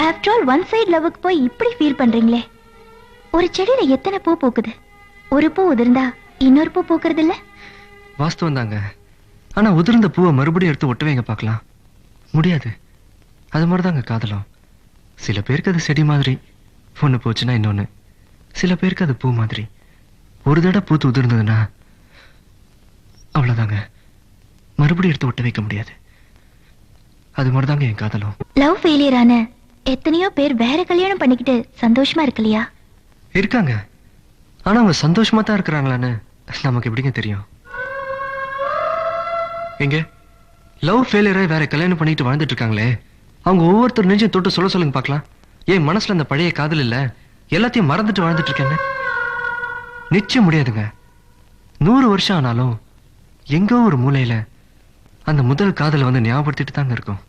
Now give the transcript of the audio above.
After all one side லவ்வுக்கு போய் இப்படி feel பண்றீங்களே. ஒரு செடியில எத்தனை பூ பூக்குது, ஒரு பூ உதிர்ந்தா இன்னொரு பூ பூக்குறது இல்ல? வாஸ்தவம் தாங்க. ஆனா உதிர்ந்த பூவை மறுபடியும் எடுத்து ஒட்டுவீங்க பார்க்கலாம், முடியாது. அது மாதிரிதாங்க காதலும். சில பேருக்கு அது செடி மாதிரி, ஒண்ணு போச்சுன்னா இன்னொன்னு. சில பேருக்கு அது பூ மாதிரி, ஒரு தடவை பூத்து உதிர்ந்ததுன்னா அவ்வளவுதாங்க, மறுபடியும் எடுத்து ஒட்ட வைக்க முடியாது. அது மாதிரிதாங்க என் காதலும். லவ் ஃபெயிலியர் ஆன எத்தனையோ பேர் வேற கல்யாணம் பண்ணிக்கிட்டு சந்தோஷமா இருக்கலையா? இருக்காங்க. ஆனா அவங்க சந்தோஷமா தான் இருக்கிறாங்களான்னு நமக்கு எப்படிங்க தெரியும்? எங்க லவ் ஃபெயிலியரை வேற கல்யாணம் பண்ணிட்டு வாழ்ந்துட்டு இருக்காங்களே, அவங்க ஒவ்வொருத்தர் நெஞ்சையும் தொட்டு சொல்லுங்க பார்க்கலாம். என் மனசுல அந்த பழைய காதல் இல்ல, எல்லாத்தையும் மறந்துட்டு வாழ்ந்துட்டு இருக்கேன்னு. நிச்சயம் முடியாதுங்க. 100 வருஷம் ஆனாலும் எங்கோ ஒரு மூலையில அந்த முதல் காதலை வந்து ஞாபகப்படுத்திட்டு தாங்க இருக்கும்.